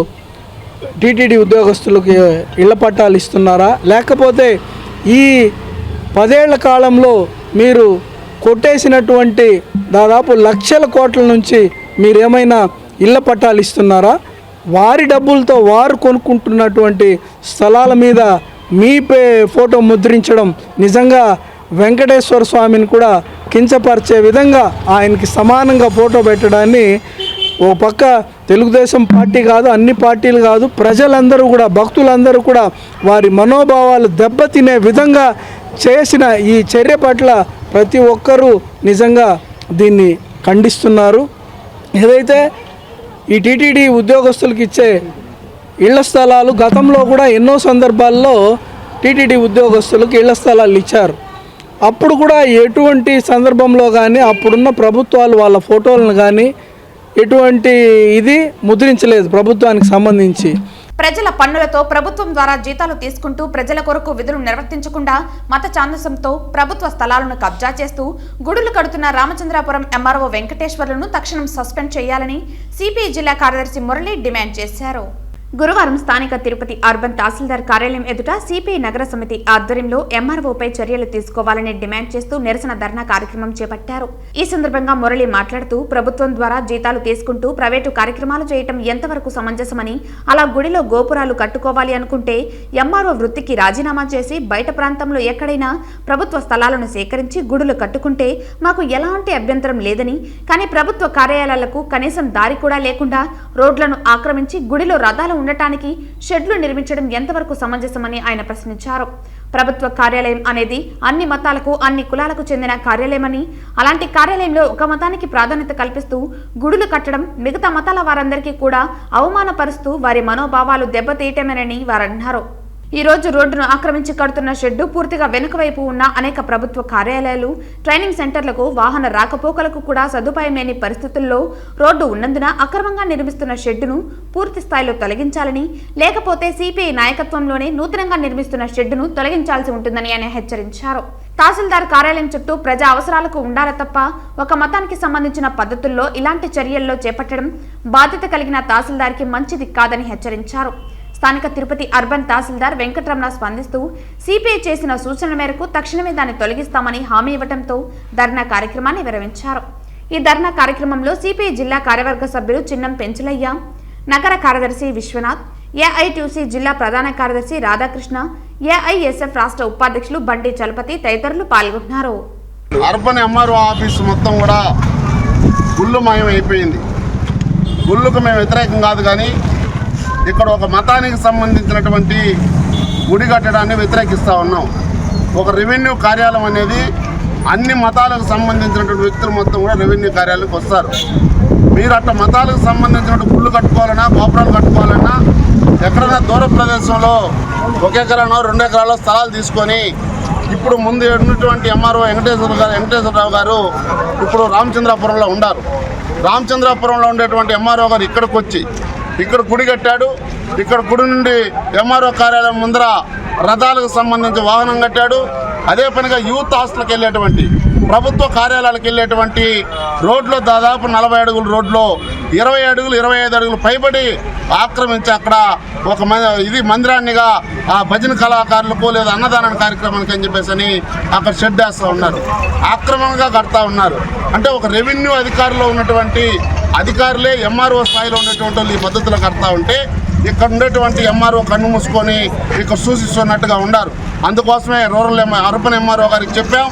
టీటీడీ ఉద్యోగస్తులకి ఇళ్ల పట్టాలు ఇస్తున్నారా? లేకపోతే ఈ 10 ఏళ్ల కాలంలో మీరు కొట్టేసినటువంటి దాదాపు లక్షల కోట్ల నుంచి మీరేమైనా ఇళ్ల పట్టాలు ఇస్తున్నారా? వారి డబ్బులతో వారు కొనుక్కుంటున్నటువంటి స్థలాల మీద మీ ఫోటో ముద్రించడం నిజంగా వెంకటేశ్వర స్వామిని కూడా కించపరిచే విధంగా ఆయనకి సమానంగా ఫోటో పెట్టడాన్ని ఓ పక్క తెలుగుదేశం పార్టీ కాదు, అన్ని పార్టీలు కాదు, ప్రజలందరూ కూడా, భక్తులందరూ కూడా వారి మనోభావాలు దెబ్బతినే విధంగా చేసిన ఈ చర్య పట్ల ప్రతి ఒక్కరూ నిజంగా దీన్ని ఖండిస్తున్నారు. ఏదైతే ఈ టీటీడీ ఉద్యోగస్తులకు ఇచ్చే ఇళ్ల స్థలాలు గతంలో కూడా ఎన్నో సందర్భాల్లో టీటీడీ ఉద్యోగస్తులకు ఇళ్ల స్థలాలు ఇచ్చారు. అప్పుడు కూడా ఎటువంటి సందర్భంలో కానీ అప్పుడున్న ప్రభుత్వాలు వాళ్ళ ఫోటోలను కానీ ఎటువంటి ఇది ముద్రించలేదు ప్రభుత్వానికి సంబంధించి. ప్రజల పన్నులతో ప్రభుత్వం ద్వారా జీతాలు తీసుకుంటూ ప్రజల కొరకు విధులు నిర్వర్తించకుండా మత ఛాందసంతో ప్రభుత్వ స్థలాలను కబ్జా చేస్తూ గుడులు కడుతున్న రామచంద్రాపురం ఎంఆర్ఓ వెంకటేశ్వర్లను తక్షణం సస్పెండ్ చేయాలని సిపిఐ జిల్లా కార్యదర్శి మురళి డిమాండ్ చేశారు. గురువారం స్థానిక తిరుపతి అర్బన్ తహసీల్దార్ కార్యాలయం ఎదుట సిపిఐ నగర సమితి ఆధ్వర్యంలో ఎంఆర్ఓపై చర్యలు తీసుకోవాలని డిమాండ్ చేస్తూ నిరసన ధర్నా కార్యక్రమం చేపట్టారు. ఈ సందర్భంగా మురళి మాట్లాడుతూ ప్రభుత్వం ద్వారా జీతాలు తీసుకుంటూ ప్రైవేటు కార్యక్రమాలు చేయటం ఎంతవరకు సమంజసమని, అలా గుడిలో గోపురాలు కట్టుకోవాలి అనుకుంటే ఎంఆర్ఓ వృత్తికి రాజీనామా చేసి బయట ప్రాంతంలో ఎక్కడైనా ప్రభుత్వ స్థలాలను సేకరించి గుడులు కట్టుకుంటే మాకు ఎలాంటి అభ్యంతరం లేదని, కానీ ప్రభుత్వ కార్యాలయాలకు కనీసం దారి కూడా లేకుండా రోడ్లను ఆక్రమించి గుడిలో రథాలు ఉండటానికి షెడ్లు నిర్మించడం ఎంతవరకు సమంజసమని ఆయన ప్రశ్నించారు. ప్రభుత్వ కార్యాలయం అనేది అన్ని మతాలకు, అన్ని కులాలకు చెందిన కార్యాలయమని, అలాంటి కార్యాలయంలో ఒక మతానికి ప్రాధాన్యత కల్పిస్తూ గుడులు కట్టడం మిగతా మతాల వారందరికీ కూడా అవమానపరుస్తూ వారి మనోభావాలు దెబ్బతీయటమేనని వారన్నారు. ఈ రోజు రోడ్డును ఆక్రమించి కడుతున్న షెడ్డు పూర్తిగా వెనుక వైపు ఉన్న అనేక ప్రభుత్వ కార్యాలయాలు, ట్రైనింగ్ సెంటర్లకు వాహన రాకపోకలకు కూడా సదుపాయం లేని పరిస్థితుల్లో రోడ్డు ఉన్నందున అక్రమంగా నిర్మిస్తున్న షెడ్డును పూర్తి స్థాయిలో తొలగించాలని, లేకపోతే సిపిఐ నాయకత్వంలోనే నూతనంగా నిర్మిస్తున్న షెడ్డును తొలగించాల్సి ఉంటుందని ఆయన హెచ్చరించారు. తహసీల్దార్ కార్యాలయం చుట్టూ ప్రజా అవసరాలకు ఉండాలి తప్ప ఒక మతానికి సంబంధించిన పద్ధతుల్లో ఇలాంటి చర్యల్లో చేపట్టడం బాధ్యత కలిగిన తహసీల్దార్కి మంచిది కాదని హెచ్చరించారు. స్థానిక తిరుపతి అర్బన్ తహసీల్దార్ వెంకటరమణ స్పందిస్తూ సిపిఐ చేసిన సూచనల మేరకు తక్షణమే దాన్ని తొలగిస్తామని హామీ ఇవ్వడంతో ధర్నా కార్యక్రమాన్ని విరమించారు. ఈ ధర్నా కార్యక్రమంలో సిపిఐ జిల్లా కార్యవర్గ సభ్యులు చిన్నం పెంచులయ్య, నగర కార్యదర్శి విశ్వనాథ్, ఏఐటీసీ జిల్లా ప్రధాన కార్యదర్శి రాధాకృష్ణ, ఏఐఎస్ఎఫ్ రాష్ట్ర ఉపాధ్యక్షులు బండి చలపతి తదితరులు పాల్గొన్నారు. అర్బన్ ఎంఆర్ఓ ఆఫీసు మొత్తం కూడా గుళ్ళుమయం అయిపోయింది. గుళ్ళకు మేము వ్యతిరేకం కాదు, కానీ ఇక్కడ ఒక మతానికి సంబంధించినటువంటి గుడి కట్టడాన్ని వ్యతిరేకిస్తూ ఉన్నాం. ఒక రెవెన్యూ కార్యాలయం అనేది అన్ని మతాలకు సంబంధించినటువంటి వ్యక్తులు మొత్తం కూడా రెవెన్యూ కార్యాలయానికి వస్తారు. మీరు అట్లా మతాలకు సంబంధించినటువంటి గుళ్ళు కట్టుకోవాలన్నా, గోపురాలు కట్టుకోవాలన్నా ఎక్కడైనా దూర ప్రదేశంలో 1 ఎకరానో 2 ఎకరాల్లో స్థలాలు తీసుకొని, ఇప్పుడు ముందు ఉన్నటువంటి ఎంఆర్ఓ వెంకటేశ్వరరావు గారు ఇప్పుడు రామచంద్రాపురంలో ఉన్నారు. రామచంద్రాపురంలో ఉండేటువంటి ఎంఆర్ఓ గారు ఇక్కడికి వచ్చి ఇక్కడ గుడి కట్టాడు. ఇక్కడ గుడి నుండి ఎంఆర్ఓ కార్యాలయం ముందర రథాలకు సంబంధించి వాహనం కట్టాడు. అదే పనిగా యూత్ హాస్టల్కి వెళ్ళేటువంటి, ప్రభుత్వ కార్యాలయాలకు వెళ్ళేటువంటి రోడ్లో దాదాపు 40 అడుగుల రోడ్లో 20 అడుగులు 25 అడుగులు పైబడి ఆక్రమించి అక్కడ ఒక మందిరాన్నిగా ఆ భజన కళాకారులకు లేదా అన్నదాన కార్యక్రమానికి అని చెప్పేసి అని అక్కడ షెడ్ వేస్తూ ఉన్నారు. ఆక్రమంగా కడతా ఉన్నారు. అంటే ఒక రెవెన్యూ అధికారులు ఉన్నటువంటి అధికారులే ఎంఆర్ఓ స్థాయిలో ఉన్నటువంటి వాళ్ళు ఈ పద్ధతిలో కడతా ఉంటే ఇక్కడ ఉండేటువంటి ఎంఆర్ఓ కన్ను మూసుకొని ఇక్కడ సూచిస్తున్నట్టుగా ఉన్నారు. అందుకోసమే అర్బన్ ఎంఆర్ఓ గారికి చెప్పాం,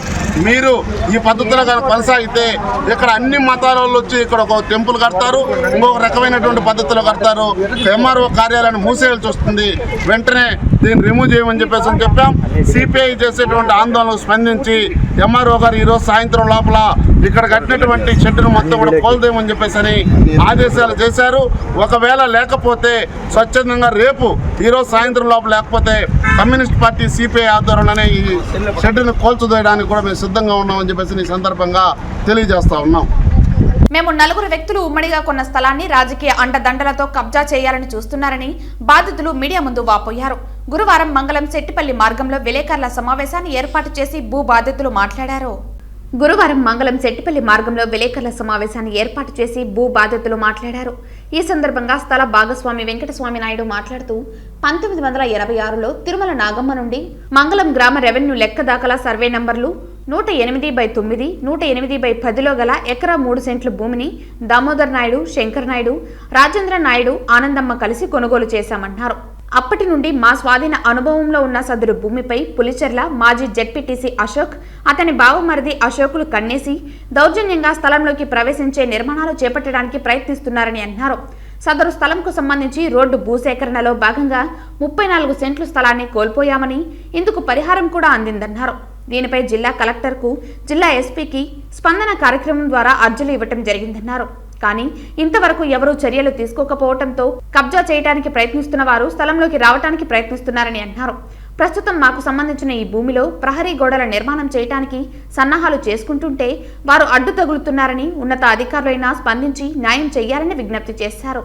మీరు ఈ పద్ధతిలో కనుక కొనసాగితే ఇక్కడ అన్ని మతాల వాళ్ళు వచ్చి ఇక్కడ ఒక టెంపుల్ కడతారు, ఇంకొక రకమైనటువంటి పద్ధతిలో కడతారు, ఎంఆర్ఓ కార్యాలయాన్ని మూసేయాల్సి వస్తుంది, వెంటనే దీన్ని రిమూవ్ చేయమని చెప్పేసి చెప్పాం. సిపిఐ చేసేటువంటి ఆందోళనకు స్పందించి ఎంఆర్ఓ గారు ఈరోజు సాయంత్రం లోపల ఇక్కడ కట్టినటువంటి షెడ్డును మొత్తం కూడా కోల్దేయమని చెప్పేసి ఆదేశాలు చేశారు. ఒకవేళ లేకపోతే స్వచ్ఛందంగా రేపు ఈరోజు సాయంత్రం లోపల లేకపోతే కమ్యూనిస్ట్ పార్టీ సిపిఐ ఆధ్వర్యంలోనే ఈ షెడ్డును కోల్చుదోయడానికి కూడా మేము సిద్ధంగా ఉన్నామని చెప్పేసి ఈ సందర్భంగా తెలియజేస్తా ఉన్నాం. మేము నలుగురు వ్యక్తులు ఉమ్మడిగా కొన్న స్థలాన్ని రాజకీయ అండదండలతో కబ్జా చేయాలని చూస్తున్నారని బాధితులు మీడియా ముందు వాపోయారు. గురువారం మంగళం సెట్టిపల్లి మార్గంలో విలేకరుల సమావేశాన్ని ఏర్పాటు చేసి భూ బాధితులు మాట్లాడారు. ఈ సందర్భంగా స్థల భాగస్వామి వెంకటస్వామి నాయుడు మాట్లాడుతూ 1986లో తిరుమల నాగమ్మ నుండి మంగళం గ్రామ రెవెన్యూ లెక్క దాఖలా సర్వే నంబర్లు 108/9, 108/10లో గల ఎకరా 3 సెంట్ల భూమిని దామోదర్ నాయుడు, శంకర్ నాయుడు, రాజేంద్ర నాయుడు, ఆనందమ్మ కలిసి కొనుగోలు చేశామన్నారు. అప్పటి నుండి మా స్వాధీన అనుభవంలో ఉన్న సదరు భూమిపై పులిచెర్ల మాజీ జెడ్పీటీసీ అశోక్, అతని బావమరిది అశోకులు కన్నేసి దౌర్జన్యంగా స్థలంలోకి ప్రవేశించే నిర్మాణాలు చేపట్టడానికి ప్రయత్నిస్తున్నారని అన్నారు. సదరు స్థలంకు సంబంధించి రోడ్డు భూసేకరణలో భాగంగా 34 సెంట్లు స్థలాన్ని కోల్పోయామని, ఇందుకు పరిహారం కూడా అందిందన్నారు. దీనిపై జిల్లా కలెక్టర్కు, జిల్లా ఎస్పీకి స్పందన కార్యక్రమం ద్వారా అర్జీలు ఇవ్వటం జరిగిందన్నారు. కానీ ఇంతవరకు ఎవరూ చర్యలు తీసుకోకపోవడంతో కబ్జా చేయడానికి ప్రయత్నిస్తున్న వారు స్థలంలోకి రావడానికి ప్రయత్నిస్తున్నారని అన్నారు. ప్రస్తుతం మాకు సంబంధించిన ఈ భూమిలో ప్రహరీ గోడల నిర్మాణం చేయడానికి సన్నాహాలు చేసుకుంటుంటే వారు అడ్డు తగులుతున్నారని ఉన్నత అధికారులైనా స్పందించి న్యాయం చేయాలని విజ్ఞప్తి చేశారు.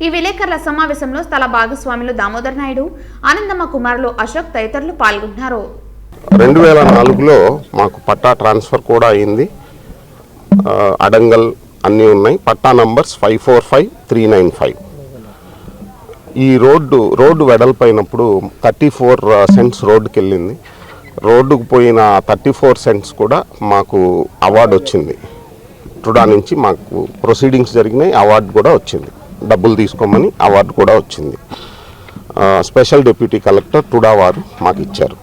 ఈ విలేకరుల సమావేశంలో స్థల భాగస్వాములు దామోదర్ నాయుడు, ఆనందమ్మ కుమారులు అశోక్ తదితరులు పాల్గొన్నారు. 2004లో మాకు పట్టా ట్రాన్స్ఫర్ కూడా అయింది. అడంగల్ అన్నీ ఉన్నాయి. పట్టా నంబర్స్ 545395. ఈ రోడ్డు వెడల్పైనప్పుడు 34 సెంట్స్ రోడ్డుకి వెళ్ళింది. రోడ్డుకు పోయిన 34 సెంట్స్ కూడా మాకు అవార్డు వచ్చింది. టుడా నుంచి మాకు ప్రొసీడింగ్స్ జరిగినాయి, అవార్డు కూడా వచ్చింది. డబ్బులు తీసుకోమని అవార్డు కూడా వచ్చింది. స్పెషల్ డిప్యూటీ కలెక్టర్ టుడా వారు మాకు ఇచ్చారు.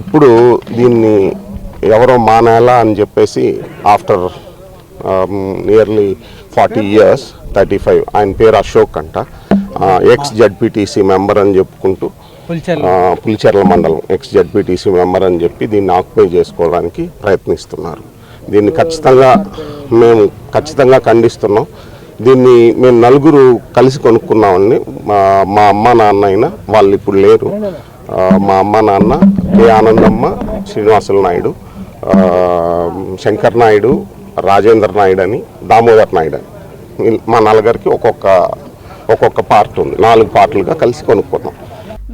ఇప్పుడు దీన్ని ఎవరో మానేలా అని చెప్పేసి ఆఫ్టర్ నియర్లీ 40 years 35, ఆయన పేరు అశోక్ అంట, ఎక్స్ జెడ్పీటీసీ మెంబర్ అని చెప్పుకుంటూ పులిచెర్ల మండలం ఎక్స్ జెడ్పీటీసీ మెంబర్ అని చెప్పి దీన్ని ఆక్యుపై చేసుకోవడానికి ప్రయత్నిస్తున్నారు. దీన్ని ఖచ్చితంగా ఖండిస్తున్నాం. దీన్ని మేము నలుగురు కలిసి కొనుక్కున్నామండి. మా అమ్మ నాన్న అయినా వాళ్ళు ఇప్పుడు లేరు. మా అమ్మ నాన్న కే ఆనందమ్మ, శ్రీనివాసులు నాయుడు, శంకర్ నాయుడు, రాజేంద్ర నాయుడు అని, దామోదర్ నాయుడు అని, మా నలుగురికి ఒక్కొక్క పార్ట్ ఉంది. 4 పార్ట్లుగా కలిసి కొనుక్కున్నాం.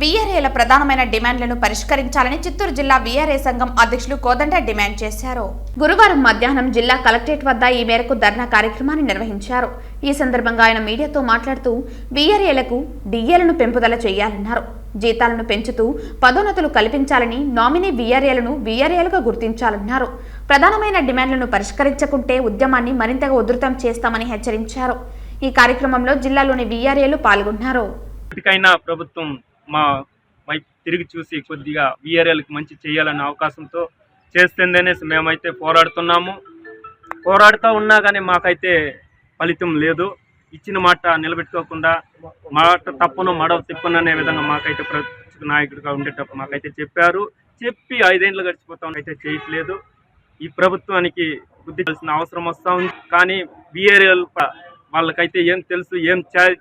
వీఆర్ఏల ప్రధానమైన డిమాండ్లను పరిష్కరించాలని చిత్తూరు జిల్లా వీఆర్ఏ సంఘం అధ్యక్షులు కోదండ డిమాండ్ చేశారు. గురువారం మధ్యాహ్నం జిల్లా కలెక్టరేట్ వద్ద ఈ మేరకు ధర్నా కార్యక్రమాన్ని నిర్వహించారు. ఈ సందర్భంగా ఆయన మీడియాతో మాట్లాడుతూ వీఆర్ఏలకు డిఏలను పెంపుదల చేయాలన్నారు. జీతాలను పెంచుతూ పదోన్నతులు కల్పించాలని, నామినీ వీఆర్ఏలను వీఆర్ఏలుగా గుర్తించాలన్నారు. ప్రధానమైన డిమాండ్లను పరిష్కరించకుంటే ఉద్యమాన్ని మరింతగా ఉధృతం చేస్తామని హెచ్చరించారు. ఈ కార్యక్రమంలో జిల్లాలోని వీఆర్ఏలు పాల్గొన్నారు. ప్రభుత్వం మా వైపు తిరిగి చూసి కొద్దిగా వీఆర్ఏలకు మంచి చేయాలనే అవకాశంతో చేస్తుందనేసి మేమైతే పోరాడుతూ ఉన్నా కానీ మాకైతే ఫలితం లేదు. ఇచ్చిన మాట నిలబెట్టుకోకుండా మాట తప్పును మడవ తిప్పును అనే విధంగా మాకైతే ప్రతిపక్ష నాయకుడిగా ఉండేటప్పుడు మాకైతే చెప్పి 5 ఏళ్ళు గడిచిపోతాం, అయితే చేయట్లేదు. ఈ ప్రభుత్వానికి బుద్ధి చేయాల్సిన అవసరం వస్తూ ఉంది. కానీ వీఆర్ఏలు వాళ్ళకైతే ఏం తెలుసు, ఏం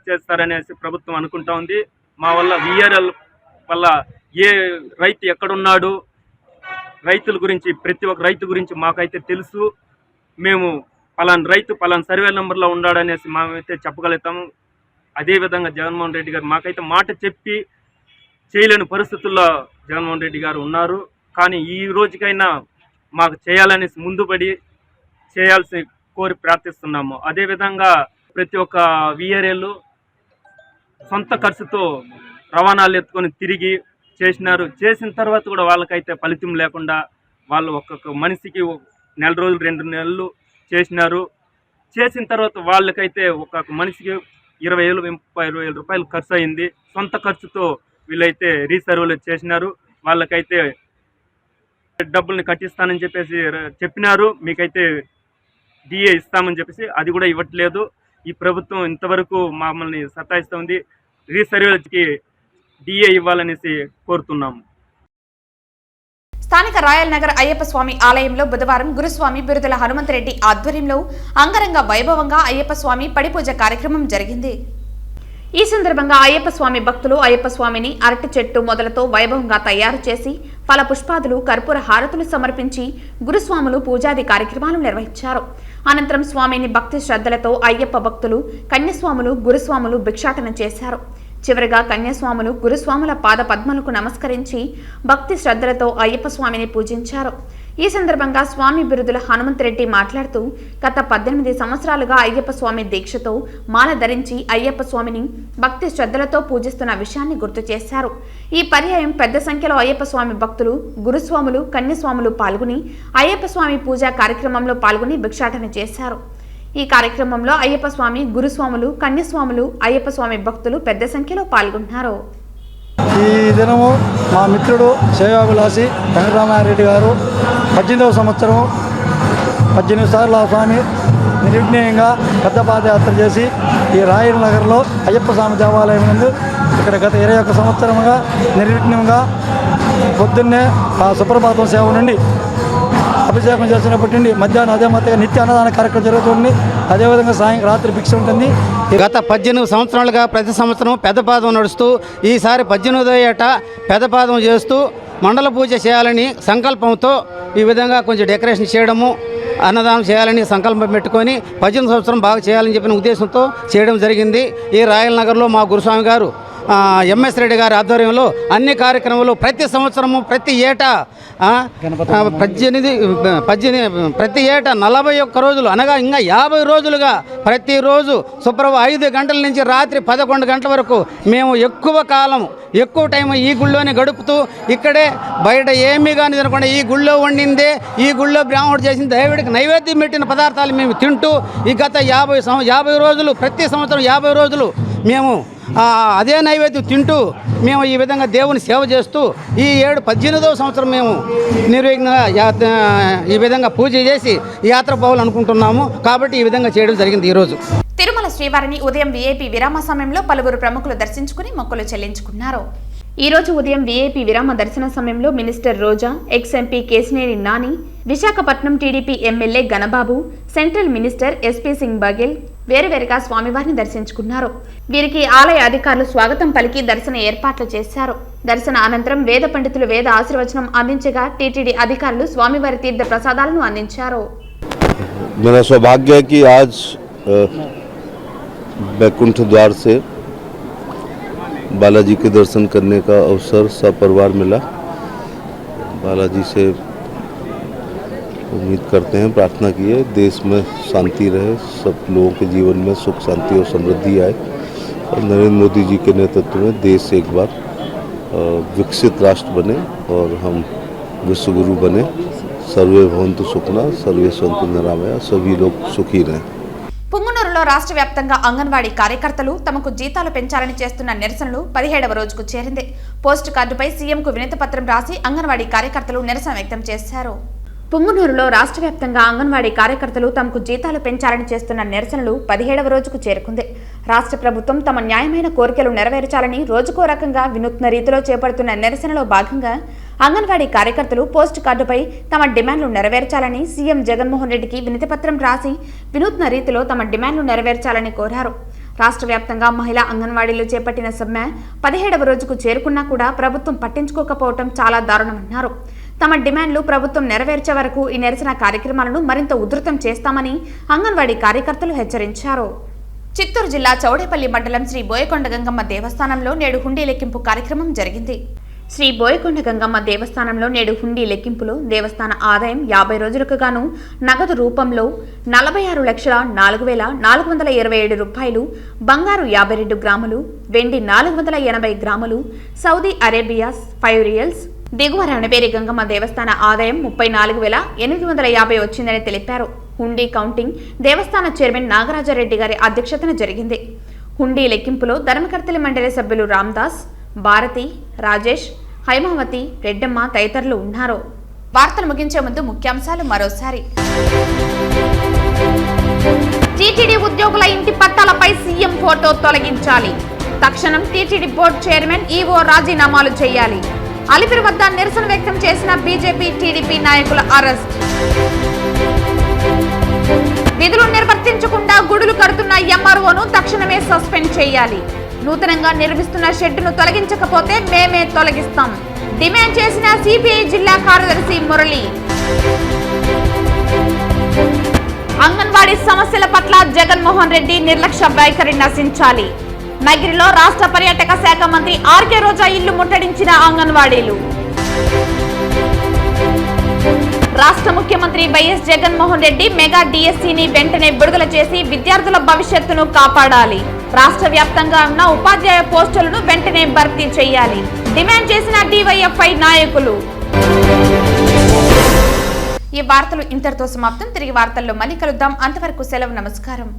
చేస్తారనేసి ప్రభుత్వం అనుకుంటా ఉంది. మా వల్ల వీఆర్ఎల్ వల్ల ఏ రైతు ఎక్కడున్నాడు, రైతుల గురించి, ప్రతి ఒక్క రైతు గురించి మాకైతే తెలుసు. మేము పలానా రైతు పలానా సర్వే నెంబర్లో ఉన్నాడనేసి మేమైతే చెప్పగలుగుతాము. అదేవిధంగా జగన్మోహన్ రెడ్డి గారు మాకైతే మాట చెప్పి చేయలేని పరిస్థితుల్లో జగన్మోహన్ రెడ్డి గారు ఉన్నారు. కానీ ఈ రోజుకైనా మాకు చేయాలనేసి ముందుపడి చేయాల్సి కోరి ప్రార్థిస్తున్నాము. అదేవిధంగా ప్రతి ఒక్క వీఆర్ఏలు సొంత ఖర్చుతో రవాణాలు ఎత్తుకొని తిరిగి చేసిన తర్వాత కూడా వాళ్ళకైతే ఫలితం లేకుండా వాళ్ళు ఒక్కొక్క మనిషికి 1 రోజులు 2 నెలలు చేసిన తర్వాత వాళ్ళకైతే ఒక్కొక్క మనిషికి 20,000, 30,000 రూపాయలు ఖర్చు అయింది. సొంత ఖర్చుతో వీళ్ళైతే రీసర్వేలు చేసినారు. వాళ్ళకైతే డబ్బుల్ని కట్టిస్తానని చెప్పేసి చెప్పినారు. మీకైతే డిఏ ఇస్తామని చెప్పేసి అది కూడా ఇవ్వట్లేదు. ఈ ప్రభుత్వం ఇంతవరకు మమ్మల్ని సతాయిస్తుంది. రీసర్వేలకి డిఏ ఇవ్వాలనేసి కోరుతున్నాము. స్థానిక రాయల్ నగర్ అయ్యప్ప స్వామి ఆలయంలో బుధవారం గురుస్వామి బిరుదుల హనుమంతరెడ్డి ఆధ్వర్యంలో అంగరంగ వైభవంగా అయ్యప్ప స్వామి పడిపూజ కార్యక్రమం జరిగింది. ఈ సందర్భంగా అయ్యప్ప స్వామి భక్తులు అయ్యప్ప స్వామిని అరటి చెట్టు మొదలతో వైభవంగా తయారు చేసి ఫల పుష్పాదులు కర్పూర హారతులు సమర్పించి గురుస్వాములు పూజాది కార్యక్రమాలు నిర్వహించారు. అనంతరం స్వామిని భక్తి శ్రద్ధలతో అయ్యప్ప భక్తులు కన్యస్వాములు గురుస్వాములు భిక్షాటన చేశారు. చివరిగా కన్యాస్వాములు గురుస్వాముల పాద పద్మలకు నమస్కరించి భక్తి శ్రద్ధలతో అయ్యప్ప స్వామిని పూజించారు. ఈ సందర్భంగా స్వామి బిరుదుల హనుమంతరెడ్డి మాట్లాడుతూ గత 18 సంవత్సరాలుగా అయ్యప్ప స్వామి దీక్షతో మాల ధరించి అయ్యప్ప స్వామిని భక్తి శ్రద్ధలతో పూజిస్తున్న విషయాన్ని గుర్తు చేశారు. ఈ పర్యాయం పెద్ద సంఖ్యలో అయ్యప్ప స్వామి భక్తులు గురుస్వాములు కన్యస్వాములు పాల్గొని అయ్యప్ప స్వామి పూజా కార్యక్రమంలో పాల్గొని భిక్షాటన చేశారు. ఈ కార్యక్రమంలో అయ్యప్ప స్వామి గురుస్వాములు కన్యస్వాములు అయ్యప్ప స్వామి భక్తులు పెద్ద సంఖ్యలో పాల్గొన్నారు. ఈ దినము మా మిత్రుడు సేవాభిలాషి వెంకటరామారెడ్డి గారు 18వ సంవత్సరం 18 సార్లు ఆ స్వామి నిర్విఘ్నంగా పెద్ద పాదయాత్ర చేసి ఈ రాయల్ నగర్లో అయ్యప్ప స్వామి దేవాలయం నందు ఇక్కడ గత 21 సంవత్సరముగా నిర్విఘ్నంగా పొద్దున్నే ఆ సుప్రభాతం సేవ నుండి అభిషేకం చేసినప్పటి నుండి మధ్యాహ్నం అదే మొత్తంగా నిత్య అన్నదాన కార్యక్రమం జరుగుతుంది. అదేవిధంగా సాయంత్రం రాత్రి భిక్ష ఉంటుంది. గత 18 సంవత్సరాలుగా ప్రతి సంవత్సరం పెద్దపాదం నడుస్తూ ఈసారి 18వ ఏట పెద్దపాదం చేస్తూ మండల పూజ చేయాలని సంకల్పంతో ఈ విధంగా కొంచెం డెకరేషన్ చేయడము అన్నదానం చేయాలని సంకల్పం పెట్టుకొని 18 సంవత్సరం బాగా చేయాలని చెప్పిన ఉద్దేశంతో చేయడం జరిగింది. ఈ రాయల్ నగర్లో మా గురుస్వామి గారు ఎంఎస్ రెడ్డి గారి ఆధ్వర్యంలో అన్ని కార్యక్రమాలు ప్రతి సంవత్సరము ప్రతి ఏటా 18 ఏటా 41 రోజులు అనగా ఇంకా 50 రోజులుగా ప్రతిరోజు శుభ్రం 5 గంటల నుంచి రాత్రి 11 గంటల వరకు మేము ఎక్కువ టైం ఈ గుళ్ళోనే గడుపుతూ ఇక్కడే బయట ఏమీ కానీ తినకుండా ఈ గుళ్ళో వండిందే ఈ గుళ్ళో బ్రాహ్మణుడు చేసిన దేవుడికి నైవేద్యం పెట్టిన పదార్థాలు మేము తింటూ ఈ గత 50 రోజులు ప్రతి సంవత్సరం 50 రోజులు మేము అదే నైవేద్యం తింటూ మేము ఈ విధంగా దేవుని సేవ చేస్తూ ఈ 18వ సంవత్సరం మేము నిర్విఘ్నంగా ఈ విధంగా పూజ చేసి యాత్ర పోవాలనుకుంటున్నాము. కాబట్టి ఈ విధంగా చేయడం జరిగింది. ఈరోజు తిరుమల శ్రీవారిని ఉదయం వీఐపీ విరామ సమయంలో పలువురు ప్రముఖులు దర్శించుకుని మొక్కులు చెల్లించుకున్నారు. ఈ రోజు ఉదయం వీఐపీ విరామ దర్శన సమయంలో minister Roja, ex MP Kesineni Nani, Visakhapatnam TDP MLA Ganababu, central minister SP Singh Baghel వేరువేరుగా స్వామివారిని దర్శించుకున్నారు. వీరికి ఆలయ అధికారులు స్వాగతం పలికి దర్శన ఏర్పాట్లు చేశారు. దర్శన అనంతరం వేద పండితులు వేద ఆశీర్వచనం అందించగా టీటీడీ అధికారులు స్వామివారి తీర్థ ప్రసాదాలను అందించారు. मेरा सौभाग्य है कि आज बैकुंठ द्वार से बालाजी के दर्शन करने का अवसर सपरिवार मिला. बालाजी से उम्मीद करते हैं, प्रार्थना की है देश में शांति रहे, सब लोगों के जीवन में सुख शांति और समृद्धि आए और नरेंद्र मोदी जी के नेतृत्व में देश एक बार विकसित राष्ट्र बने और हम विश्वगुरु बने. सर्वे भवन्तु सुखिनः, सर्वे सन्तु निरामया, सभी लोग सुखी रहें. పుంగనూరులో రాష్ట్ర వ్యాప్తంగా అంగన్వాడీ కార్యకర్తలు తమకు జీతాలు పెంచాలని చేస్తున్న నిరసనలు 17వ రోజుకు చేరింది. పోస్టు కార్డుపై సీఎంకు వినతి పత్రం రాసి అంగన్వాడీ కార్యకర్తలు నిరసన వ్యక్తం చేశారు. పుంగనూరులో రాష్ట్ర వ్యాప్తంగా అంగన్వాడీ కార్యకర్తలు తమకు జీతాలు పెంచాలని చేస్తున్న నిరసనలు 17వ రోజుకు చేరుకుంది. రాష్ట్ర ప్రభుత్వం తమ న్యాయమైన కోరికలు నెరవేర్చాలని రోజుకో రకంగా వినూత్న రీతిలో చేపడుతున్న నిరసనలో భాగంగా అంగన్వాడీ కార్యకర్తలు పోస్టు కార్డుపై తమ డిమాండ్లు నెరవేర్చాలని సీఎం జగన్మోహన్ రెడ్డికి వినతిపత్రం రాసి వినూత్న రీతిలో తమ డిమాండ్లు నెరవేర్చాలని కోరారు. రాష్ట్ర వ్యాప్తంగా మహిళా అంగన్వాడీలు చేపట్టిన సమ్మె 17వ రోజుకు చేరుకున్నా కూడా ప్రభుత్వం పట్టించుకోకపోవడం చాలా దారుణమన్నారు. తమ డిమాండ్లు ప్రభుత్వం నెరవేర్చే వరకు ఈ నిరసన కార్యక్రమాలను మరింత ఉధృతం చేస్తామని అంగన్వాడీ కార్యకర్తలు హెచ్చరించారు. చిత్తూరు జిల్లా చౌడేపల్లి మండలం శ్రీ బోయకొండ గంగమ్మ దేవస్థానంలో నేడు హుండీ లెక్కింపు కార్యక్రమం జరిగింది. శ్రీ బోయకొండ గంగమ్మ దేవస్థానంలో నేడు హుండీ లెక్కింపులో దేవస్థాన ఆదాయం 50 రోజులకు గాను నగదు రూపంలో 46,04,427 రూపాయలు, బంగారు 52 గ్రాములు, వెండి 480 గ్రాములు, సౌదీ అరేబియా 5 రియల్స్, దిగువ రణబేరి గంగమ్మ దేవస్థాన ఆదాయం 34,850 వచ్చిందని తెలిపారు. హుండీ కౌంటింగ్ దేవస్థాన చైర్మన్ నాగరాజరెడ్డి గారి అధ్యక్షతన జరిగింది. హుండీ లెక్కింపులో ధర్మకర్తల మండలి సభ్యులు రామ్దాస్, భారతి, రాజేష్, హైమావతి, రెడ్డమ్మ తదితరులు ఉన్నారు. వార్తలు ముగించే ముందు ముఖ్యాంశాలు మరోసారి. టీటీడీ ఉద్యోగుల ఇంటి పట్టాలపై సీఎం ఫోటో తొలగించాలి. తక్షణం టీటీడీ బోర్డు చైర్మన్, ఈవో రాజీనామాలు చేయాలి. అలిపిరి వద్ద నిరసన వ్యక్తం చేసిన బీజేపీ, టీడీపీ నాయకుల అరెస్ట్. విధులు నిర్వర్తించకుండా గుడులు కడుతున్న ఎంఆర్ఓను తక్షణమే సస్పెండ్ చేయాలి. నూతనంగా నిర్మిస్తున్న షెడ్డును తొలగించకపోతే మేమే తొలగిస్తాం డిమాండ్ చేసిన సిపిఐ జిల్లా కార్యదర్శి మురళి. అంగన్వాడీ సమస్యల పట్ల జగన్మోహన్ రెడ్డి నిర్లక్ష్య వైఖరి నశించాలి. నగిరిలో రాష్ట్ర పర్యాటక శాఖ మంత్రి ఆర్కే రోజా ఇల్లు ముట్టడించిన అంగన్వాడీలు. రాష్ట్ర ముఖ్యమంత్రి వైఎస్ జగన్మోహన్ రెడ్డి మెగా డిఎస్సిని వెంటనే విడుదల చేసి విద్యార్థుల భవిష్యత్తును కాపాడాలి. రాష్ట్ర వ్యాప్తంగా ఉన్న ఉపాధ్యాయ పోస్టులను వెంటనే భర్తీ చేయాలి డిమాండ్ చేసిన డివైఎఫ్ఐ నాయకులు. ఈ వార్తలు ఇంతటితో సమాప్తం. తిరిగి వార్తల్లో మళ్ళీ కలుద్దాం. అంతవరకు సెలవు. నమస్కారం.